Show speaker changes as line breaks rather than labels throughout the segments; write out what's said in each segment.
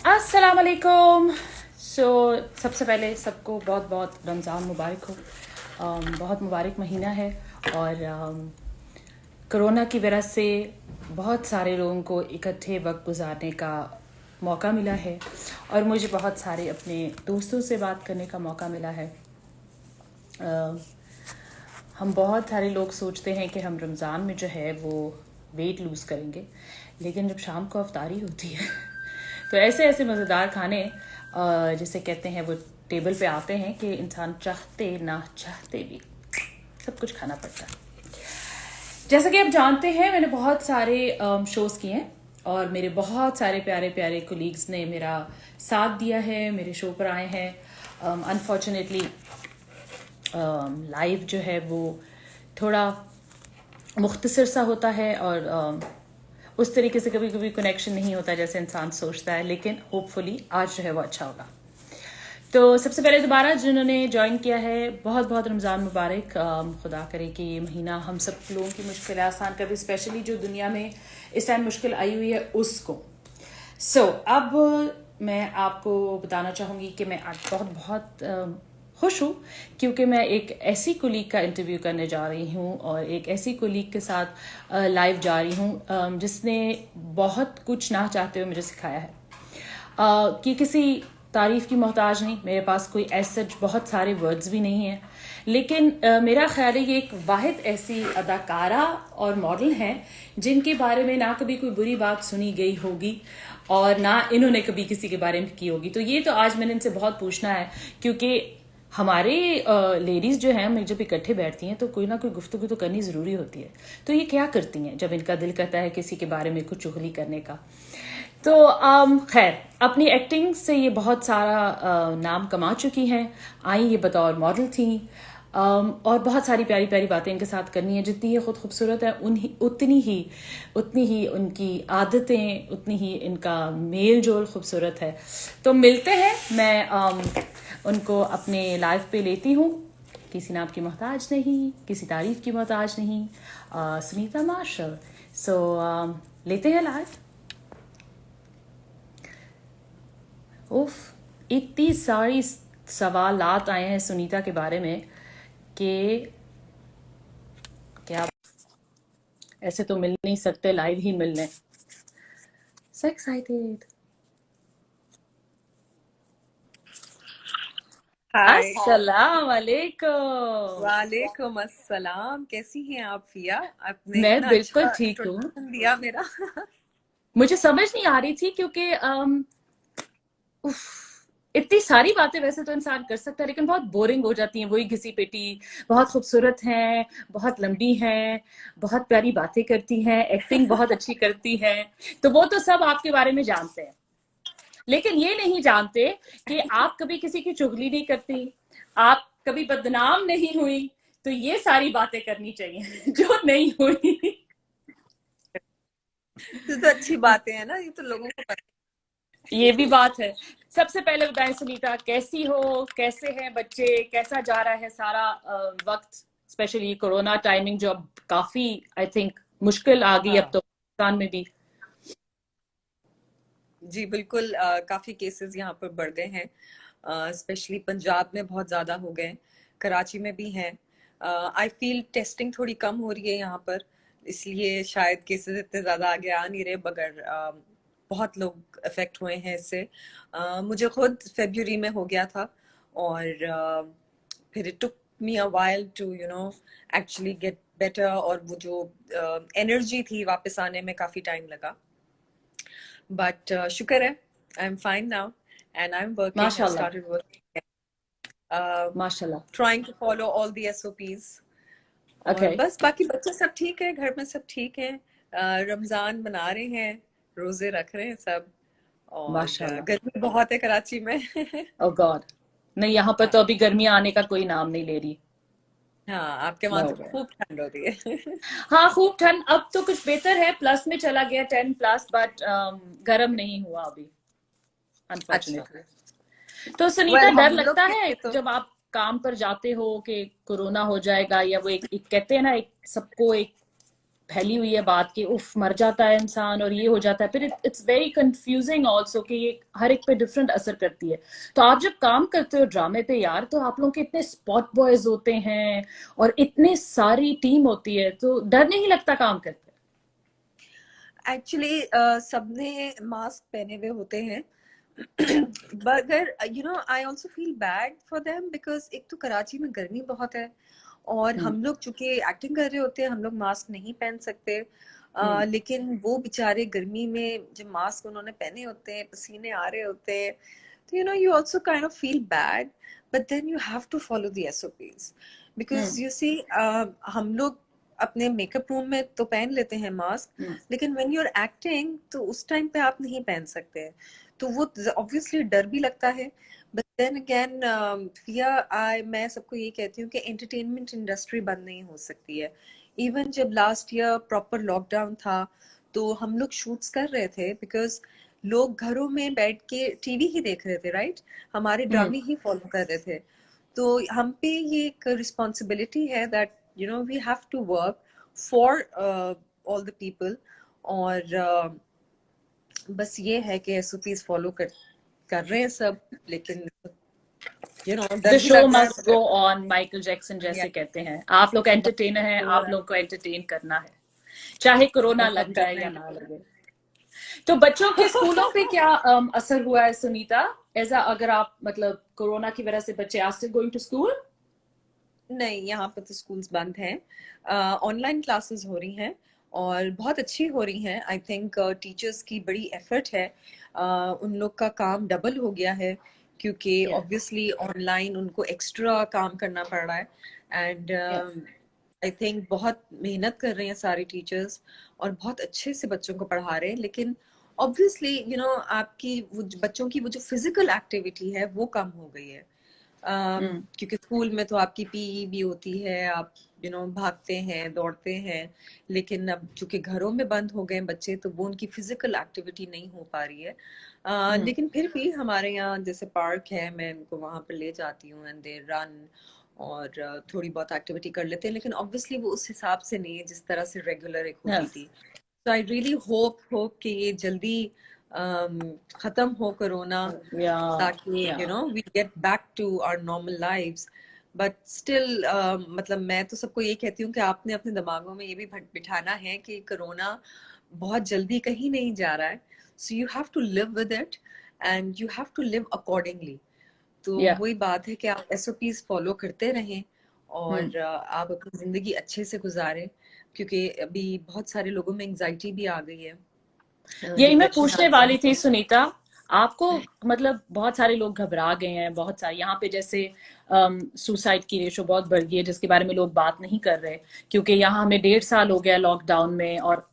अस्सलाम वालेकुम। सबसे पहले सबको बहुत बहुत रमज़ान मुबारक हो। बहुत मुबारक महीना है और कोरोना की वजह से बहुत सारे लोगों को इकट्ठे वक्त गुजारने का मौका मिला है और मुझे बहुत सारे अपने दोस्तों से बात करने का मौका मिला है। हम बहुत सारे लोग सोचते हैं कि हम रमज़ान में जो है वो वेट लूज़ करेंगे, लेकिन जब शाम को अफ्तारी होती है तो ऐसे ऐसे मज़ेदार खाने जिसे कहते हैं वो टेबल पे आते हैं कि इंसान चाहते ना चाहते भी सब कुछ खाना पड़ता है। जैसा कि आप जानते हैं, मैंने बहुत सारे शोज़ किए हैं और मेरे बहुत सारे प्यारे प्यारे कोलीग्स ने मेरा साथ दिया है, मेरे शो पर आए हैं। अनफॉर्चुनेटली लाइव जो है वो थोड़ा मुख्तसर सा होता है और उस तरीके से कभी कभी कनेक्शन नहीं होता जैसे इंसान सोचता है, लेकिन होपफुली आज जो है वो अच्छा होगा। तो सबसे पहले दोबारा जिन्होंने ज्वाइन किया है, बहुत बहुत रमज़ान मुबारक। खुदा करे कि ये महीना हम सब लोगों की मुश्किल आसान कर दे, स्पेशली जो दुनिया में इस टाइम मुश्किल आई हुई है उसको। अब मैं आपको बताना चाहूँगी कि मैं आज बहुत बहुत खुश हूँ क्योंकि मैं एक ऐसी कुलीग का इंटरव्यू करने जा रही हूँ और एक ऐसी कुलीग के साथ लाइव जा रही हूँ जिसने बहुत कुछ ना चाहते हुए मुझे सिखाया है कि किसी तारीफ़ की मोहताज नहीं। मेरे पास कोई ऐसे बहुत सारे वर्ड्स भी नहीं हैं, लेकिन मेरा ख्याल है ये एक वाहिद ऐसी अदाकारा और मॉडल हैं जिनके बारे में ना कभी कोई बुरी बात सुनी गई होगी और ना इन्होंने कभी किसी के बारे में की होगी। तो ये तो आज मैंने इनसे बहुत पूछना है क्योंकि हमारे लेडीज़ जो हैं, हम जब इकट्ठे बैठती हैं तो कोई ना कोई गुफ्तगू तो करनी ज़रूरी होती है। तो ये क्या करती हैं जब इनका दिल करता है किसी के बारे में कुछ चुगली करने का। तो खैर, अपनी एक्टिंग से ये बहुत सारा नाम कमा चुकी हैं। आई ये बतौर मॉडल थी और बहुत सारी प्यारी प्यारी बातें इनके साथ करनी है। जितनी ये खुद खूबसूरत है उतनी ही उनकी आदतें, उतनी ही इनका मेल जोल खूबसूरत है। तो मिलते हैं, मैं उनको अपने लाइफ पे लेती हूँ। किसी नाम की मोहताज नहीं, किसी तारीफ की मोहताज नहीं, सुनीता मार्शल। लेते हैं लाइव। उफ, इतनी सारी सवालात आए हैं सुनीता के बारे में कि क्या ऐसे तो मिल नहीं सकते, लाइव ही मिलने। So excited.
हाय।
अस्सलाम वालेकुम।
वालेकुम अस्सलाम। कैसी हैं आप फिया? आपने
मैं
इतना
बिल्कुल
अच्छा
ठीक हूँ।
इंट्रोडक्शन दिया मेरा।
मुझे समझ नहीं आ रही थी क्योंकि उफ, इतनी सारी बातें वैसे तो इंसान कर सकता है लेकिन बहुत बोरिंग हो जाती हैं, वही घिसी पिटी। बहुत खूबसूरत हैं, बहुत लंबी हैं, बहुत प्यारी बातें करती हैं, एक्टिंग बहुत अच्छी करती हैं। तो वो तो सब आपके बारे में जानते हैं, लेकिन ये नहीं जानते कि आप कभी किसी की चुगली नहीं करती, आप कभी बदनाम नहीं हुई। तो ये सारी बातें करनी चाहिए जो नहीं हुई।
तो अच्छी बातें हैं ना, ये तो लोगों को पता
ये भी बात है। सबसे पहले बताएं सुनीता, कैसी हो, कैसे हैं बच्चे, कैसा जा रहा है सारा वक्त, स्पेशली कोरोना टाइमिंग जो अब काफी आई थिंक मुश्किल आ
है।
गई अब
हाँ
तो पाकिस्तान में भी।
जी बिल्कुल। काफी केसेस यहाँ पर बढ़ गए हैं। स्पेशली पंजाब में बहुत ज्यादा हो गए, कराची में भी हैं। आई फील टेस्टिंग थोड़ी कम हो रही है यहाँ पर, इसलिए शायद केसेस इतने ज्यादा आगे आ नहीं रहे, मगर बहुत लोग अफेक्ट हुए हैं इससे। मुझे खुद फेब्रुअरी में हो गया था और फिर it took me a while to actually get better, और वो जो एनर्जी थी वापस आने में काफी टाइम लगा। But शुक्र है, I'm fine now and I'm working. I've
माशाल्लाह।
started working. Uh,
माशाल्लाह।
trying to follow all the SOPs. और
ओके।
बस बाकी बच्चे सब ठीक है, घर में सब ठीक है। रमजान मना रहे हैं, रोजे रख रहे हैं सब। और
माशाल्लाह।
गर्मी बहुत है कराची में।
ओ गॉड। नहीं, यहाँ पर तो
हाँ।
अभी गर्मी आने का कोई नाम नहीं ले रही।
हाँ, आपके वहां
नो
तो
वे।
खूब ठंड हो रही है।
हाँ, खूब ठंड। अब तो कुछ बेहतर है, प्लस में चला गया 10+, बट गर्म नहीं हुआ अभी,
अच्छा।
अनफॉर्चुनेटली। तो सुनीता,
वेल
डर
हम लोग
लगता
के
है
लिए तो
जब आप काम पर जाते हो कि कोरोना हो जाएगा, या वो एक कहते हैं ना, एक सबको एक फैली हुई है बात कि उफ मर जाता है इंसान और ये हो जाता है, फिर इट्स वेरी कंफ्यूजिंग ऑल्सो कि ये हर एक पे डिफरेंट असर करती है। तो आप जब काम करते हो ड्रामे पे यार, तो आप लोगों के इतने स्पॉट बॉयज होते हैं और इतनी सारी टीम होती है, तो डर नहीं लगता काम करते?
एक्चुअली सबने मास्क पहने हुए होते हैं मगर I also feel bad for them because एक तो कराची में गर्मी बहुत है और
हम्म।
हम लोग चूंकि एक्टिंग कर रहे होते हैं हम लोग मास्क नहीं पहन सकते।
हम्म।
लेकिन वो बेचारे गर्मी में जब मास्क उन्होंने पहने होते हैं पसीने आ रहे होते हैं तो you also kind of feel bad but then you have to follow the SOPs because
hmm.
You see हम लोग अपने मेकअप रूम में तो पहन लेते हैं मास्क
हम्म।
लेकिन व्हेन यू आर एक्टिंग तो उस टाइम पे आप नहीं पहन सकते तो वो ऑब्वियसली डर भी लगता है बट देन अगेन फिया आई मैं सबको ये कहती हूँ कि एंटरटेनमेंट इंडस्ट्री बंद नहीं हो सकती है। इवन जब लास्ट ईयर प्रॉपर लॉकडाउन था तो हम लोग शूट्स कर रहे थे बिकॉज लोग घरों में बैठ के टीवी ही देख रहे थे राइट हमारे
हम्म।
ड्रामे ही फॉलो कर रहे थे। तो हम पे ये एक रिस्पॉन्सिबिलिटी है that we have to work for all the people और बस ये है कि एसओपीज फॉलो कर कर रहे हैं सब लेकिन
द
डर भी
शो
लग रहा है
must go on, Michael Jackson जैसे कहते हैं। आप लोग एंटरटेनर हैं, आप लोग को एंटरटेन करना है, चाहे कोरोना
बहुत
लग जाए
करना
या
ही
ना लगे। तो बच्चों के स्कूलों पे क्या असर हुआ है सुनीता? ऐसा अगर आप मतलब कोरोना की वजह से बच्चे are still going to school?
नहीं यहाँ पर तो स्कूल्स बंद हैं ऑनलाइन क्लासेस हो रही हैं और बहुत अच्छी हो रही हैं। आई थिंक टीचर्स की बड़ी एफर्ट है उन लोग का काम डबल हो गया है क्योंकि
या
ऑब्वियसली ऑनलाइन उनको एक्स्ट्रा काम करना पड़ रहा है एंड
या
आई थिंक बहुत मेहनत कर रहे हैं सारे टीचर्स और बहुत अच्छे से बच्चों को पढ़ा रहे हैं लेकिन ऑब्वियसली आपकी बच्चों की वो जो फिजिकल एक्टिविटी है वो कम हो गई है। क्योंकि स्कूल में तो आपकी पीई भी होती है आप भागते हैं दौड़ते हैं लेकिन अब चूंकि घरों में बंद हो गए बच्चे तो वो उनकी फिजिकल एक्टिविटी नहीं हो पा रही है। लेकिन फिर भी हमारे यहाँ जैसे पार्क है मैं उनको वहां पर ले जाती हूँ एंड दे रन और थोड़ी बहुत एक्टिविटी कर लेते हैं लेकिन ऑब्वियसली वो उस हिसाब से नहीं है जिस तरह से रेगुलर एक होती थी। तो आई रियली होप कि ये जल्दी खत्म हो कोरोना
या
ताकि
या
we get back to our normal lives but still मतलब मैं तो सबको ये कहती हूँ कि आपने अपने दिमागों में ये भी बिठाना है कि कोरोना बहुत जल्दी कहीं नहीं जा रहा है so you have to live with it and you have to live accordingly. तो
या
वही बात है कि आप एसओपीज फॉलो करते रहें
हम्म।
और आप अपनी जिंदगी अच्छे से गुजारें क्योंकि अभी बहुत सारे लोगों में एंजाइटी भी आ गई है
यही मैं
डिप्रेशन आ
पूछने
गया
वाली थी सुनीता, आपको मतलब बहुत सारे लोग घबरा गए हैं, बहुत सारे यहाँ पे जैसे सुसाइड की रेशो बहुत बढ़ गई है जिसके बारे में लोग बात नहीं कर रहे, क्योंकि यहाँ हमें 1.5 साल हो गया लॉकडाउन में और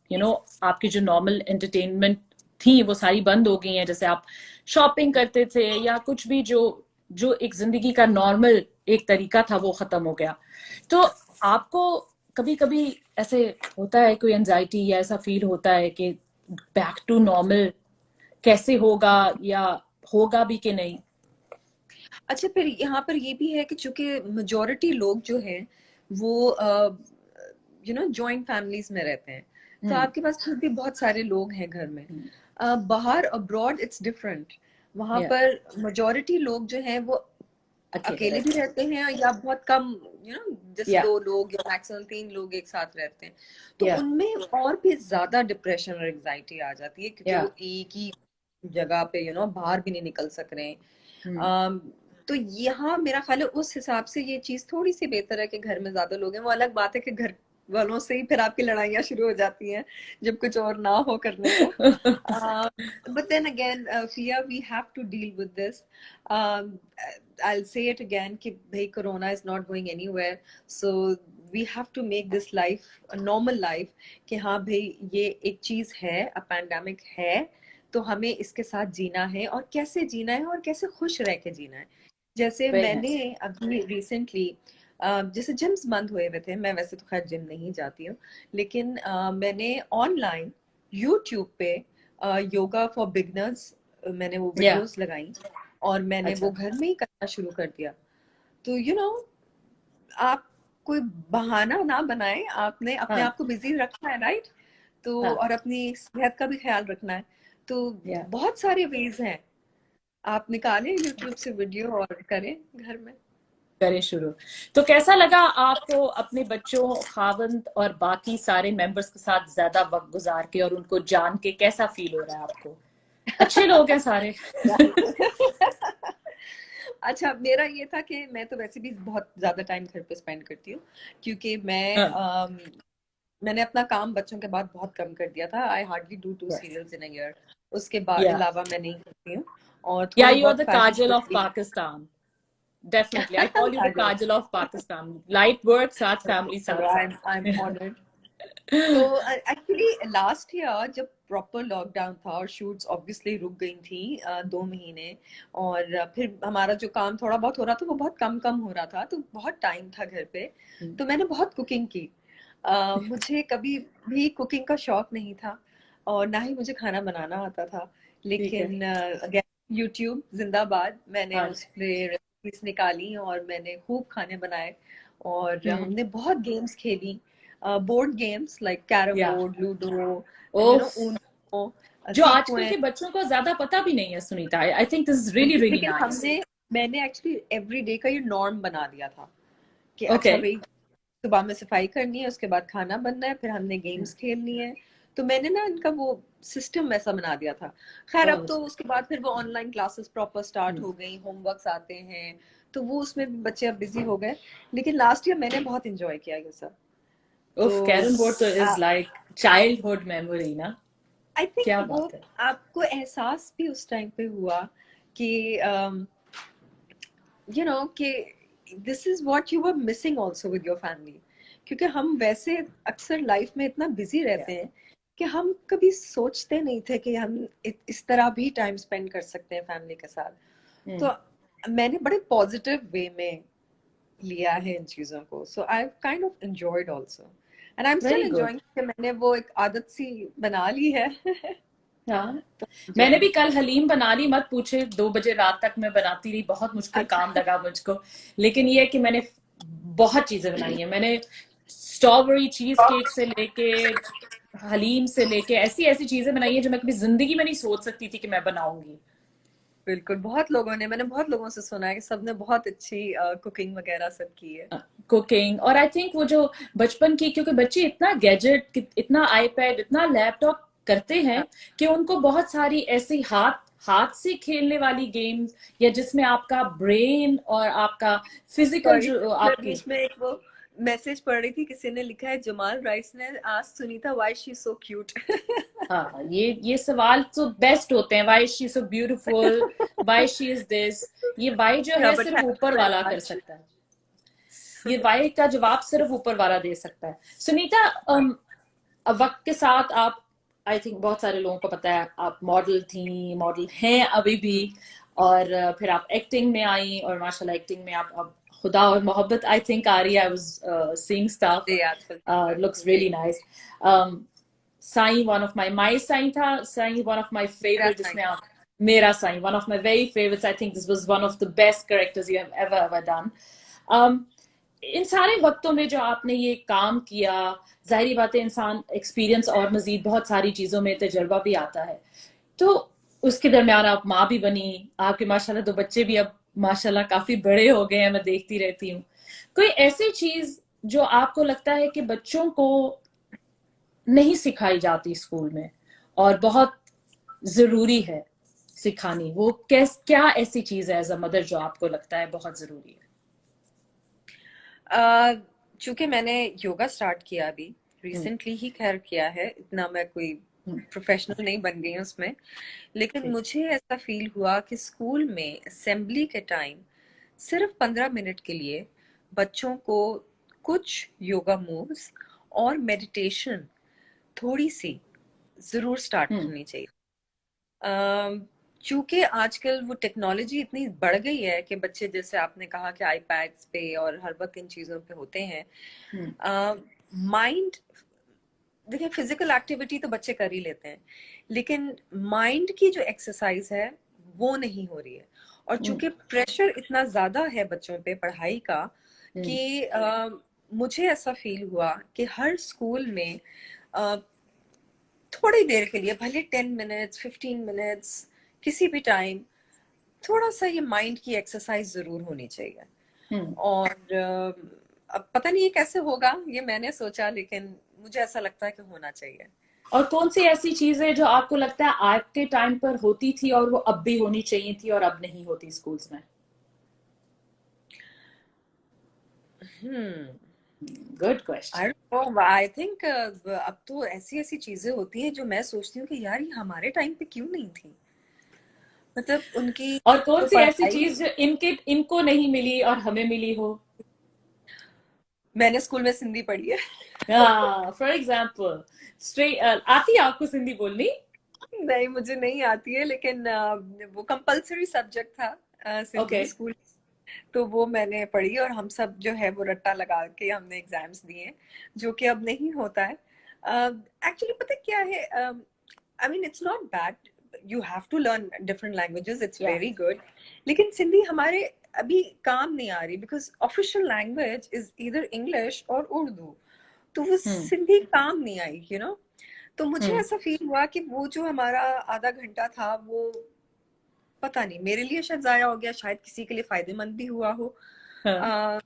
आपकी जो नॉर्मल एंटरटेनमेंट थी वो सारी बंद हो गई हैं। जैसे आप शॉपिंग करते थे या कुछ भी जो जो एक जिंदगी का नॉर्मल एक तरीका था वो खत्म हो गया। तो आपको कभी कभी ऐसे होता है कोई एंजाइटी या ऐसा फील होता है कि बैक टू नॉर्मल कैसे होगा या होगा भी कि नहीं?
अच्छा फिर यहाँ पर ये भी है कि चूंकि मेजोरिटी लोग जो हैं वो जॉइंट फैमिलीज में रहते हैं तो
हम्म।
आपके पास फिर भी बहुत सारे लोग हैं घर में। बाहर अब्रॉड इट्स डिफरेंट वहां
या
पर मेजोरिटी लोग जो हैं वो
अकेले
अकेले भी
रहते
रहते हैं या बहुत कम जैसे
या
2 लोग या मैक्सिमम 3 लोग एक साथ रहते हैं तो
या
उनमें और भी ज्यादा डिप्रेशन और एंजाइटी आ जाती है क्योंकि
या
वो एक ही जगह पे बाहर भी नहीं निकल सक रहे हैं। अम, तो यहाँ मेरा ख्याल है उस हिसाब से ये चीज थोड़ी सी बेहतर है कि घर में ज्यादा लोग हैं। वो अलग बात है कि घर वालों से ही फिर आपकी लड़ाइयाँ शुरू हो जाती हैं जब कुछ और ना हो करने को। But then again, Fia, we have to deal with this. Um, I'll say it again कि भाई corona is not going anywhere. So we have to make this life a normal life कि हाँ भाई ये एक चीज है, a pandemic है, तो हमें इसके साथ जीना है और कैसे जीना है और कैसे खुश रह के जीना है। जैसे
वेरी
मैंने
नाइस।
अभी रिसेंटली जैसे जिम्स बंद हुए हुए थे मैं वैसे तो खैर जिम नहीं जाती हूँ लेकिन मैंने ऑनलाइन यूट्यूब पे योगा फॉर बिगनर्स मैंने वो
या
वीडियोस लगाई और मैंने वो
अच्छा।
घर में ही करना शुरू कर दिया। तो आप कोई बहाना ना बनाए, आपने अपने
हाँ
आप को बिजी रखना है, राइट? तो
हाँ
और अपनी सेहत का भी ख्याल रखना है। तो
या
बहुत सारे वेज हैं, आप निकालें यूट्यूब से वीडियो और करें घर में।
करें शुरू। तो कैसा लगा आपको अपने बच्चों, खावंद और बाकी सारे मेंबर्स के साथ ज्यादा वक्त गुजार के और उनको जान के कैसा फील हो रहा है आपको? अच्छे लोग हैं सारे?
अच्छा, मेरा ये था कि मैं तो वैसे भी बहुत ज्यादा टाइम घर पे स्पेंड करती हूँ, क्योंकि
हाँ
मैंने अपना काम बच्चों के बाद बहुत कम कर दिया था। I hardly do 2 serials in a year. उसके बाद
या
अलावा मैं नहीं करती हूँ। और
या
थोड़े
यू आर
बहुत
the
fashion
Kajal
show
off
भी।
Pakistan. Definitely I call you the
Kajal,
Kajal of Pakistan. Light work साथ फैमिली
चलो,
साथ
आई एम
साथ।
ऑनर्ड। तो एक्चुअली लास्ट ईयर जब प्रॉपर लॉकडाउन था और शूट्स ऑब्वियसली रुक गई थी 2 महीने, और फिर हमारा जो काम थोड़ा बहुत हो रहा था वो बहुत कम कम हो रहा था, तो बहुत टाइम था घर पे। तो मैंने बहुत कुकिंग की। मुझे कभी भी कुकिंग का शौक नहीं था, और ना ही मुझे खाना बनाना आता था।
ठीक है।
लेकिन अगेन, यूट्यूब जिंदाबाद, मैंने
हाँ
उस पे रेसिपीज निकाली और मैंने खूब खाने बनाए। और
हम्म
हमने बहुत गेम्स खेली, बोर्ड गेम्स लाइक कैरम
या
बोर्ड, लूडो,
ओफ,
ऊनो,
जो आजकल के
सीक्वेंस।
बच्चों को ज्यादा पता भी नहीं है सुनीता। आई think this is really really
लेकिन
नाइस।
मैंने एक्चुअली एवरी डे का ये नॉर्म बना दिया था कि
ओके।
अच्छा भाई, सुबह में सफाई करनी है, उसके बाद खाना बनना है, फिर हमने गेम्स खेलनी है। तो मैंने ना इनका वो सिस्टम ऐसा बना दिया था। खैर, अब तो उसके बाद फिर वो ऑनलाइन क्लासेस प्रॉपर स्टार्ट हो गई, होमवर्क्स आते हैं, तो वो उसमें भी बच्चे अब बिजी हो गए। लेकिन लास्ट ईयर मैंने बहुत इंजॉय किया ये सब। तो
उफ, कैरम बोर्ड तो इज लाइक चाइल्डहुड मेमोरी ना।
आई थिंक
क्या
वो
बात है।
आपको एहसास भी उस टाइम पे हुआ कि कि this is what you were missing also with your family. क्योंकि हम वैसे अक्सर लाइफ में इतना बिजी रहते हैं कि हम कभी सोचते नहीं थे कि हम इस तरह भी टाइम स्पेंड कर सकते हैं फैमिली के साथ। तो मैंने बड़े पॉजिटिव वे में लिया है इन चीजों को। So I kind of enjoyed also, and I am still
very good.
Enjoying कि मैंने वो एक आदत सी बना ली है।
हाँ,
तो
मैंने
एंजॉयिंग।
भी कल हलीम बना ली, मत पूछे, 2 बजे रात तक मैं बनाती रही, बहुत मुश्किल काम
अच्छा।
लगा मुझको। लेकिन ये है कि मैंने बहुत चीजें बनाई हैं। मैंने स्ट्रॉबेरी चीज केक से लेके हलीम से लेके ऐसी ऐसी चीजें बनाई हैं जो मैं कभी जिंदगी में नहीं सोच सकती थी कि मैं बनाऊंगी।
बिल्कुल, मैंने बहुत लोगों से सुना है कि सबने बहुत अच्छी कुकिंग वगैरह सब की है।
कुकिंग, और आई थिंक वो जो बचपन की, क्योंकि बच्चे इतना गैजेट, इतना आईपैड, इतना लैपटॉप करते हैं
हाँ,
कि उनको बहुत सारी ऐसी हाथ हाथ से खेलने वाली गेम्स, या जिसमें आपका ब्रेन और आपका फिजिकल
सॉरी,
जो
मैं
आपकी।
बीच में एक वो मैसेज पढ़ रही थी, किसी ने लिखा है, जमाल राइस ने आज Sunita why she so cute.
हाँ, ये सवाल तो बेस्ट होते हैं, why she so beautiful, why she is this. ये वाई जो है
बट
सिर्फ
थैंक
ऊपर
यू वेरी
वाला कर
मच।
सकता है। ये वाई का जवाब सिर्फ ऊपर वाला दे सकता है। सुनीता, अब वक्त के साथ आप, आई थिंक बहुत सारे लोगों को पता है, आप मॉडल थी, मॉडल हैं अभी भी, और फिर आप एक्टिंग में आई, और माशाल्लाह एक्टिंग में आप अब खुदा और मोहब्बत आई थिंक आ रही है। आई वाज सीइंग स्टफ,
जी, आजकल
लुक्स
जी,
रियली नाइस। साईं वन ऑफ माई साईं था, साईं वन ऑफ माई
मेरा
फेवरेट,
थैंक
जिसमें आप, मेरा Sai one of my very favourites. I think this was one of the best characters you have ever ever done. इन सारे वक्तों में जो आपने ये काम किया, जाहिर बात है इंसान एक्सपीरियंस और मजीद बहुत सारी चीजों में तजर्बा भी आता है। तो उसके दरमियान आप माँ भी बनी, आपके माशाल्लाह 2 बच्चे भी अब माशाल्लाह काफी बड़े हो गए हैं, मैं देखती रहती हूँ। कोई ऐसी चीज जो आपको लगता है कि बच्चों को नहीं सिखाई जाती स्कूल में और बहुत जरूरी है सिखानी, वो क्या ऐसी चीज है एज अ मदर जो आपको लगता है बहुत जरूरी है?
यू। चूंकि मैंने योगा स्टार्ट किया अभी
हम्म
रिसेंटली ही, खैर किया है, इतना मैं कोई
हम्म,
प्रोफेशनल नहीं बन गई हूँ उसमें। लेकिन
ठीक।
मुझे ऐसा फील हुआ कि स्कूल में असेंबली के टाइम सिर्फ 15 मिनट के लिए बच्चों को कुछ योगा मूव्स और मेडिटेशन थोड़ी सी जरूर स्टार्ट
हम्म
करनी चाहिए। चूंकि आजकल वो टेक्नोलॉजी इतनी बढ़ गई है कि बच्चे, जैसे आपने कहा कि आईपैड्स पे और हर वक्त इन चीजों पे होते हैं।
हम्म
माइंड, देखिए, फिजिकल एक्टिविटी तो बच्चे कर ही लेते हैं, लेकिन माइंड की जो एक्सरसाइज है वो नहीं हो रही है। और
हम्म
चूंकि प्रेशर इतना ज्यादा है बच्चों पे पढ़ाई का
हम्म
कि मुझे ऐसा फील हुआ कि हर स्कूल में अ, थोड़ी देर के लिए, भले 10 मिनट्स 15 मिनट्स, किसी भी टाइम थोड़ा सा ये माइंड की एक्सरसाइज जरूर होनी चाहिए।
हम्म।
और अब पता नहीं ये कैसे होगा, ये मैंने सोचा, लेकिन मुझे ऐसा लगता है कि होना चाहिए।
और कौन सी ऐसी चीज है जो आपको लगता है आपके टाइम पर होती थी और वो अब भी होनी चाहिए थी और अब नहीं होती स्कूल्स में?
Hmm
good question.
I don't know, I think अब तो ऐसी ऐसी चीजें होती हैं जो मैं सोचती हूँ कि यार ये हमारे टाइम पे क्यों नहीं थी। मतलब उनकी
और कौन
जो
सी ऐसी
पढ़ाई,
चीज जो इनको नहीं मिली और हमें मिली हो?
मैंने स्कूल में सिंधी पढ़ी है।
फॉर एग्जाम्पल, स्ट्रेट आती है आपको सिंधी बोलनी?
नहीं, मुझे नहीं आती है, लेकिन वो कंपलसरी सब्जेक्ट था
ओके।
सिंधी स्कूल। तो वो मैंने पढ़ी और हम सब जो है वो रट्टा लगा के हमने एग्जाम्स दिए, जो कि अब नहीं होता है। एक्चुअली पता क्या है, I mean it's not bad, you have to learn different languages, it's
yeah.
Very good. लेकिन सिंधी हमारे अभी काम नहीं आ रही, बिकॉज ऑफिशियल लैंग्वेज इज इधर इंग्लिश और उर्दू। तो वो
हम्म।
सिंधी काम नहीं आई, यू नो। तो मुझे
हम्म।
ऐसा फील हुआ कि वो जो हमारा आधा घंटा था, वो पता नहीं मेरे लिए शायद जाया हो गया, शायद किसी के लिए फायदेमंद भी हुआ हो।
हाँ।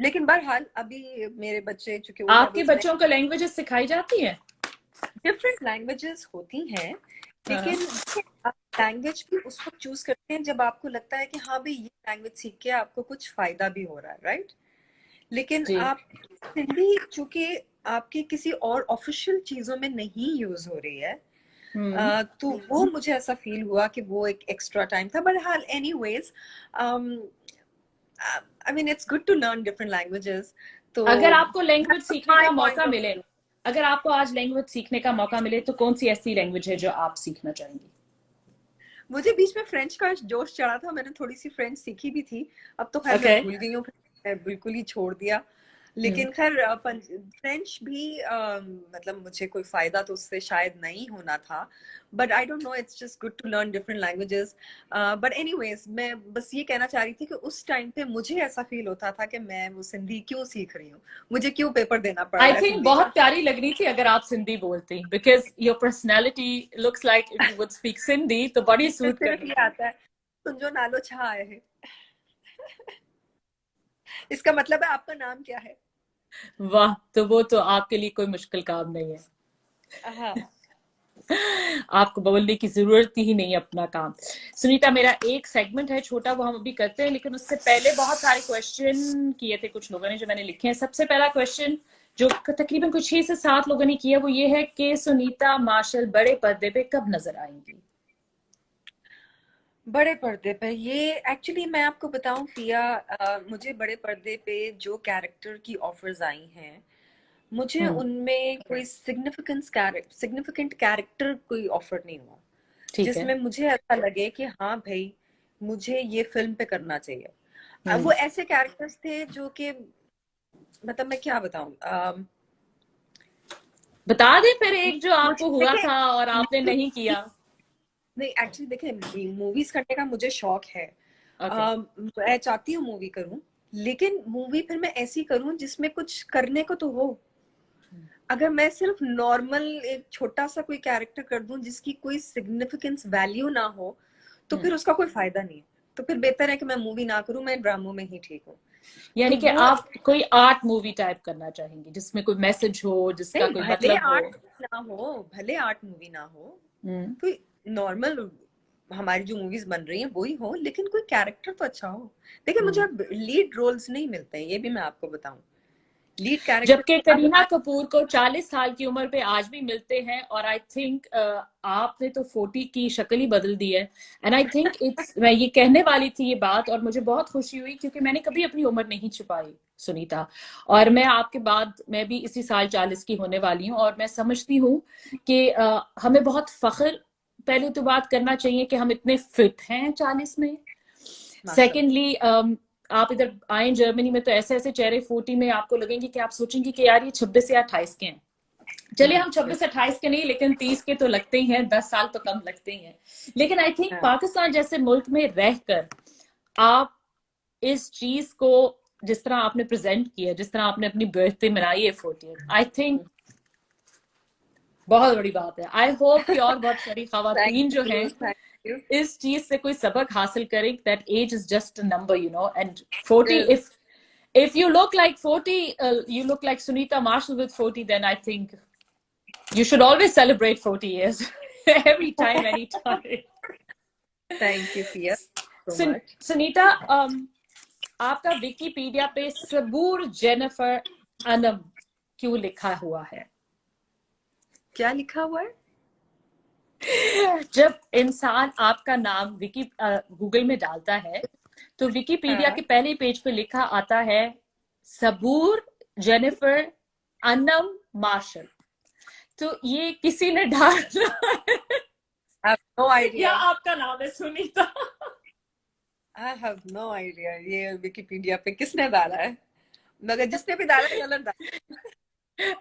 लेकिन बहरहाल अभी मेरे बच्चे चूंकि ओ
आपके
लेवल्स में,
बच्चों को लैंग्वेजेस सिखाई जाती है?
डिफरेंट लैंग्वेजेस होती हैं,
हाँ।
लेकिन आप लैंग्वेज भी उस वक्त चूज करते हैं जब आपको लगता है कि हाँ भाई ये लैंग्वेज सीख के आपको कुछ फायदा भी हो रहा है, राइट। लेकिन
जी।
आप हिंदी चूंकि आपकी किसी और ऑफिशियल चीजों में नहीं यूज हो रही है,
हम्म।
तो वो मुझे ऐसा फील हुआ कि वो एक एक्स्ट्रा टाइम था। बट हाल anyways, I mean it's good to learn different languages. तो
अगर आपको लैंग्वेज सीखने
माय
का
पॉइंट
मौका
ऑफ
मिले,
व्यू।
अगर आपको आज लैंग्वेज सीखने का मौका मिले तो कौन सी ऐसी लैंग्वेज है जो आप सीखना चाहेंगी?
मुझे बीच में फ्रेंच का जोश चढ़ा था, मैंने थोड़ी सी फ्रेंच सीखी भी थी। अब तो खैर मैं
ओके।
भूल गई हूँ, मैं बिल्कुल ही छोड़ दिया।
हम्म।
लेकिन खैर फ्रेंच भी मतलब मुझे कोई फायदा तो उससे शायद नहीं होना था। But I don't know, it's just good to learn different languages. But anyways, मैं बस ये कहना चाह रही थी कि उस टाइम पे मुझे ऐसा फील होता था कि मैं वो सिंधी क्यों सीख रही हूँ, मुझे क्यों पेपर देना पड़
आई
रहा है
थिंक
सिंधी
बहुत
का।
प्यारी लग रही थी अगर आप सिंधी बोलती, because your personality looks like if you would speak Sindhi, तो बड़ी
मुझे
सूट
सिर्फ
करनी
ये
थी।
आता है, तुम जो नालो छा आए है, इसका मतलब है आपका नाम क्या है।
वाह, तो वो तो आपके लिए कोई मुश्किल काम नहीं है।
हाँ।
आपको बोलने की जरूरत ही नहीं है अपना काम। सुनीता, मेरा एक सेगमेंट है छोटा, वो हम अभी करते हैं, लेकिन उससे पहले बहुत सारे क्वेश्चन किए थे कुछ लोगों ने जो मैंने लिखे हैं। सबसे पहला क्वेश्चन जो तकरीबन कुछ 6 से 7 लोगों ने किया वो ये है कि सुनीता मार्शल बड़े पर्दे पे कब नजर आएंगी?
बड़े पर्दे पे ये एक्चुअली मैं आपको बताऊं फिया, मुझे बड़े पर्दे पे जो कैरेक्टर की ऑफर्स आई हैं, मुझे
हम्म।
उनमें कोई सिग्निफिकेंट कैरेक्टर कोई ऑफर नहीं हुआ
ठीक है।
जिसमें मुझे ऐसा लगे कि हाँ भाई मुझे ये फिल्म पे करना चाहिए। वो
हम्म।
ऐसे कैरेक्टर्स थे जो कि, मतलब मैं क्या बताऊं,
बता दे फिर एक जो
मुझे
आपको हुआ
देखे
था और आपने नहीं
मूवी,
किया।
नहीं एक्चुअली देखे, मूवीज करने का मुझे शौक है।
ओके।
मैं चाहती हूँ मूवी करूं, लेकिन मूवी फिर मैं ऐसी करूं जिसमें कुछ करने को तो हो। अगर मैं सिर्फ नॉर्मल एक छोटा सा कोई कैरेक्टर कर दूं जिसकी कोई सिग्निफिकेंस वैल्यू ना हो, तो
हम्म।
फिर उसका कोई फायदा नहीं है। तो फिर बेहतर है कि मैं मूवी ना करूं, मैं ड्रामों में ही ठीक हूँ।
यानी
तो
कि
वो,
आप कोई आर्ट मूवी टाइप करना चाहेंगी जिसमें कोई मैसेज हो, जिसका
नहीं
कोई
भले
मतलब हो?
आर्ट ना हो, भले आर्ट मूवी ना हो,
हम्म।
कोई नॉर्मल हमारी जो मूवीज बन रही हैं वही हो, लेकिन कोई कैरेक्टर तो अच्छा हो। देखिए मुझे
हम्म।
अब लीड रोल्स नहीं मिलते हैं, ये भी मैं आपको बताऊं, लीड कैरेक्टर
जबकि
अब
करीना कपूर को 40 साल की उम्र पे आज भी मिलते हैं, और आई थिंक आपने तो 40 की शक्ल ही बदल दी है। एंड आई थिंक इट्स, मैं ये कहने वाली थी ये बात और मुझे बहुत खुशी हुई क्योंकि मैंने कभी अपनी उम्र नहीं छुपाई सुनीता। और मैं आपके बाद मैं भी इसी साल 40 की होने वाली हूँ और मैं समझती हूँ कि हमें बहुत फख्र पहले तो बात करना चाहिए कि हम इतने फिट हैं 40 में।
माशाल्लाह।
सेकेंडली, आप इधर आए जर्मनी में तो ऐसे ऐसे चेहरे 40 में आपको लगेंगे कि आप सोचेंगे कि यार ये 26 या 28 के हैं। चलिए हम
बिल्कुल।
26 28 के नहीं, लेकिन 30 के तो लगते ही हैं, 10 साल तो कम लगते ही हैं। लेकिन आई थिंक
हाँ।
पाकिस्तान जैसे मुल्क में रहकर आप इस चीज को जिस तरह आपने प्रेजेंट किया, जिस तरह आपने अपनी बर्थडे मनाई है 40th, आई थिंक बहुत बड़ी बात है। आई होप कि और बहुत सारी खवातीन जो हैं
थैंक यू।
इस चीज से कोई सबक हासिल करें, that age is just a number, you know, and 40, if you look like 40, you look like Sunita Marshall with 40, then I think you should always celebrate 40 years. Every time, anytime.
Thank you Fia so much.
Sunita, आपका Wikipedia पे सबूर Jennifer Anam क्यों लिखा हुआ है?
क्या लिखा हुआ है?
जब इंसान आपका नाम गूगल में डालता है तो विकिपीडिया
हाँ।
के पहले पेज पे लिखा आता है सबूर जेनिफर अनम मार्शल। तो ये किसी ने डाला है
I have no
या
idea.
आपका नाम है Sunita?
I have no idea. ये विकिपीडिया पे किसने डाला है? मगर जिसने भी डाला है गलत डाला।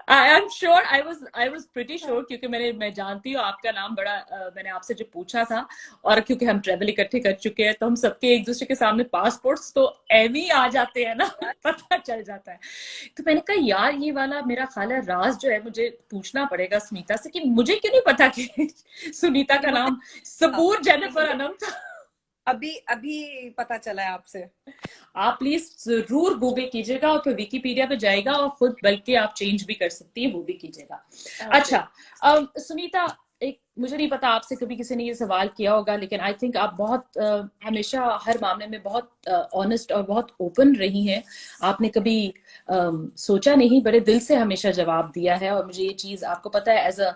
I am sure, I was pretty sure, क्योंकि मैं जानती हूँ आपका नाम बड़ा, मैंने आपसे जब पूछा था, और क्योंकि हम ट्रेवल इकट्ठे कर चुके हैं तो हम सबके एक दूसरे के सामने पासपोर्ट्स तो एवी आ जाते हैं ना, पता चल जाता है। तो मैंने कहा यार ये वाला मेरा ख्याल है राज जो है मुझे पूछना पड़ेगा सुनीता से कि मुझे क्यों नहीं पता कि सुनीता का नाम सबूर जेनिफर अनम था।
अभी अभी पता चला है आपसे।
आप प्लीज जरूर गूगल कीजिएगा और फिर विकिपीडिया पे जाएगा और खुद बल्कि आप चेंज भी कर सकती है, वो भी कीजिएगा। अच्छा, सुनीता, एक मुझे नहीं पता आपसे कभी किसी ने ये सवाल किया होगा, लेकिन आई थिंक आप बहुत हमेशा हर मामले में बहुत ऑनेस्ट और बहुत ओपन रही हैं। आपने कभी सोचा नहीं, बड़े दिल से हमेशा जवाब दिया है। और मुझे ये चीज आपको पता है, एज अ,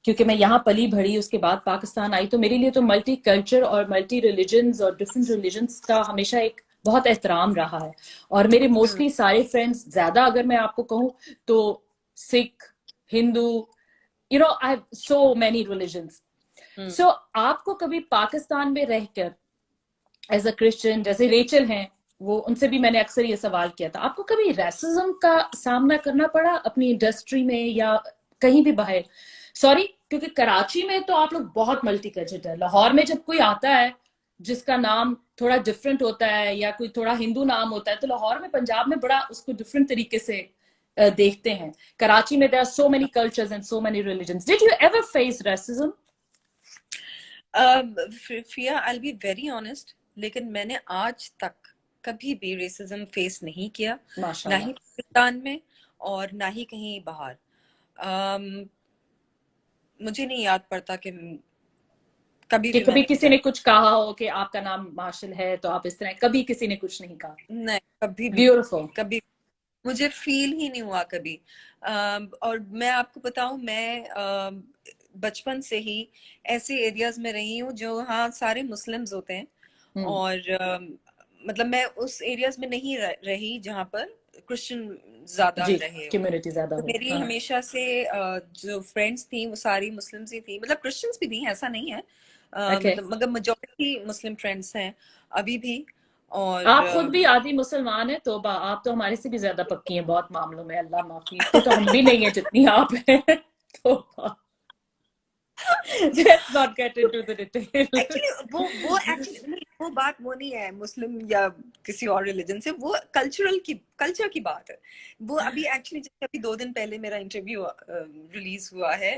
क्योंकि मैं यहाँ पली बढ़ी, उसके बाद पाकिस्तान आई, तो मेरे लिए तो मल्टी कल्चर और मल्टी रिलीजन्स और डिफरेंट रिलीजन्स का हमेशा एक बहुत एहतराम रहा है। और मेरे मोस्टली सारे फ्रेंड्स, ज्यादा अगर मैं आपको कहूँ तो Sikh, Hindu, you know, I have so many religions. So आपको कभी पाकिस्तान में रहकर एज अ क्रिश्चियन, जैसे रेचल हैं, वो उनसे भी मैंने अक्सर ये सवाल किया था, आपको कभी रेसिज्म का सामना करना पड़ा अपनी इंडस्ट्री में या कहीं भी बाहर? सॉरी, क्योंकि कराची में तो आप लोग बहुत मल्टी कल्चरल है। लाहौर में जब कोई आता है जिसका नाम थोड़ा डिफरेंट होता है या कोई थोड़ा हिंदू नाम होता है, तो लाहौर में, पंजाब में बड़ा उसको डिफरेंट तरीके से देखते हैं। कराची में there are so many cultures and so many religions. Did you ever face racism?
Fia, I be very honest, लेकिन मैंने आज तक कभी भी रेसिज्म फेस नहीं किया, ना
माशाल्लाह।
ही पाकिस्तान में और ना ही कहीं बाहर। मुझे नहीं याद पड़ता कि कभी
कि
भी
कभी
मैंने
किसी ने कुछ कहा हो कि आपका नाम मार्शल है तो आप इस तरह, कभी किसी ने कुछ नहीं कहा?
नहीं, कभी भी,
ब्यूटिफुल।
कभी मुझे फील ही नहीं हुआ कभी। और मैं आपको बताऊं, मैं बचपन से ही ऐसे एरियाज में रही हूँ जो, हाँ, सारे मुस्लिम्स होते हैं, और मतलब मैं उस एरियाज में नहीं रही जहाँ पर क्रिश्चियन ज्यादा
जी,
रहे।
कम्युनिटी ज्यादा
तो
हो।
मेरी
हाँ।
हमेशा से जो फ्रेंड्स थी वो सारी मुस्लिम्स ही थी, मतलब क्रिश्चियंस भी थी, ऐसा नहीं है,
ओके।
मतलब मगर मेजॉरिटी मुस्लिम फ्रेंड्स हैं अभी भी। और
आप खुद भी आदि मुसलमान है, तो आप तो हमारे से भी ज्यादा पक्की हैं बहुत मामलों में, अल्लाह माफी, इतने तो हम भी नहीं है जितनी आप हैं। तो let's not get into the detail.
Actually वो एक्चुअली नहीं, वो बात वो नहीं है मुस्लिम या किसी और रिलीजन से, वो कल्चर की बात है। वो अभी एक्चुअली जैसे अभी 2 दिन पहले मेरा इंटरव्यू रिलीज हुआ है